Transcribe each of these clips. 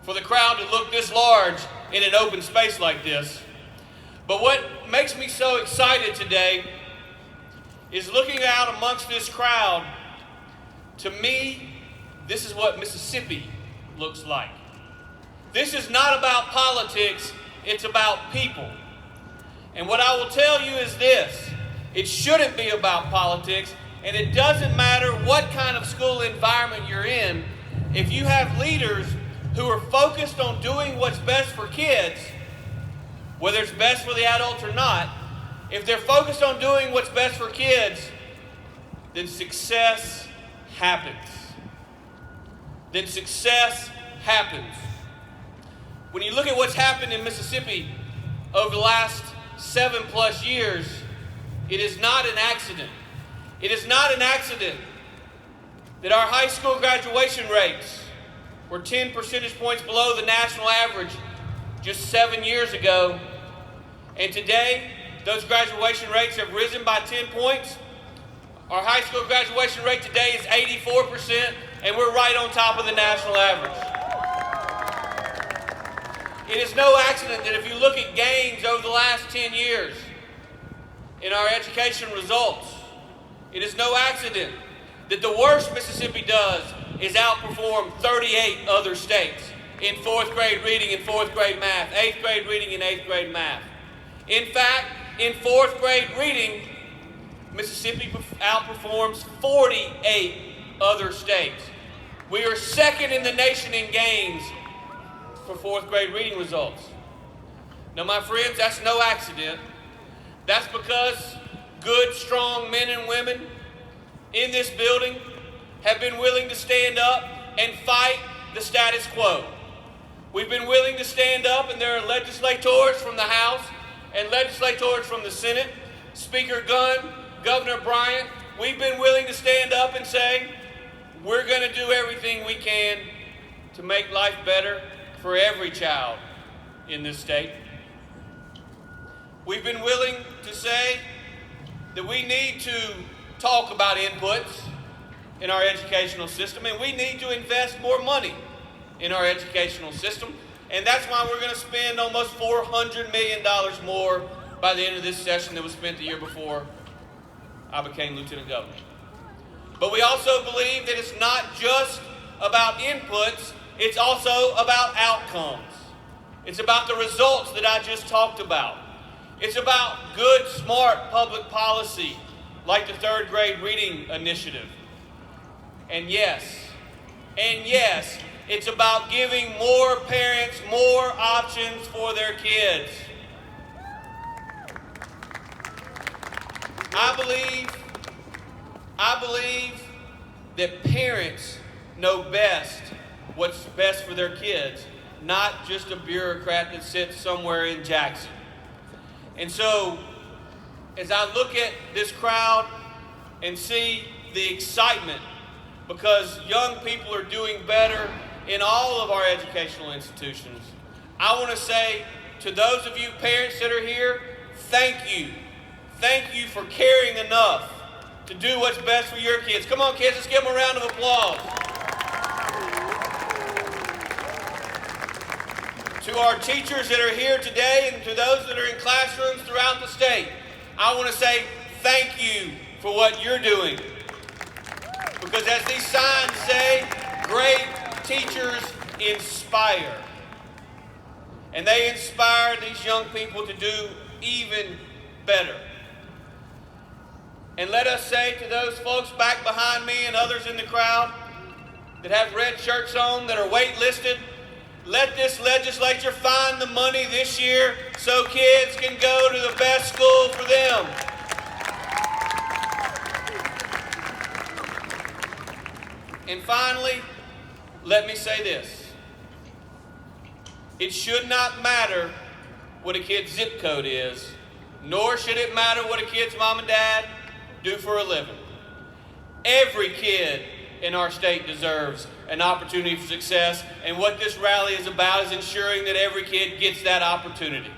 for the crowd to look this large in an open space like this. But what makes me so excited today is looking out amongst this crowd. To me, this is what Mississippi looks like. This is not about politics, it's about people. And what I will tell you is this: it shouldn't be about politics, and it doesn't matter what kind of school environment you're in. If you have leaders who are focused on doing what's best for kids, whether it's best for the adults or not, if they're focused on doing what's best for kids, then success happens. Then success happens. When you look at what's happened in Mississippi over the last 7+ years, it is not an accident. It is not an accident that our high school graduation rates were 10 percentage points below the national average just 7 years ago. And today, those graduation rates have risen by 10 points. Our high school graduation rate today is 84%, and we're right on top of the national average. It is no accident that if you look at gains over the last 10 years in our education results, it is no accident that the worst Mississippi does is outperform 38 other states in 4th grade reading and 4th grade math, 8th grade reading and 8th grade math. In fact, in 4th grade reading, Mississippi outperforms 48 other states. We are second in the nation in gains for 4th grade reading results. Now, my friends, that's no accident. That's because good, strong men and women in this building have been willing to stand up and fight the status quo. We've been willing to stand up, and there are legislators from the House and legislators from the Senate, Speaker Gunn, Governor Bryant. We've been willing to stand up and say, we're going to do everything we can to make life better for every child in this state. We've been willing to say that we need to talk about inputs in our educational system, and we need to invest more money in our educational system. And that's why we're going to spend almost $400 million more by the end of this session than was spent the year before I became Lieutenant Governor. But we also believe that it's not just about inputs, it's also about outcomes. It's about the results that I just talked about. It's about good, smart public policy, like the 3rd grade reading initiative. And yes, it's about giving more parents more options for their kids. I believe that parents know best what's best for their kids, not just a bureaucrat that sits somewhere in Jackson. And so, as I look at this crowd and see the excitement, because young people are doing better in all of our educational institutions, I want to say to those of you parents that are here, thank you. Thank you for caring enough to do what's best for your kids. Come on, kids, let's give them a round of applause. To our teachers that are here today and to those that are in classrooms throughout the state, I want to say thank you for what you're doing. Because as these signs say, great teachers inspire. And they inspire these young people to do even better. And let us say to those folks back behind me and others in the crowd that have red shirts on, that are waitlisted, let this legislature find the money this year so kids can go to the best school for them. And finally, let me say this. It should not matter what a kid's zip code is, nor should it matter what a kid's mom and dad do for a living. Every kid in our state deserves an opportunity for success, and what this rally is about is ensuring that every kid gets that opportunity.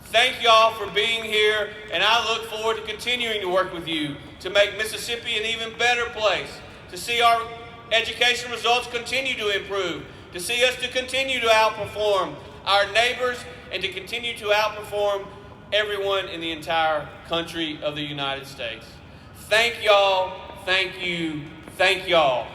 Thank y'all for being here, and I look forward to continuing to work with you to make Mississippi an even better place, to see our education results continue to improve, to see us to continue to outperform our neighbors and to continue to outperform everyone in the entire country of the United States. Thank y'all, thank you, thank y'all.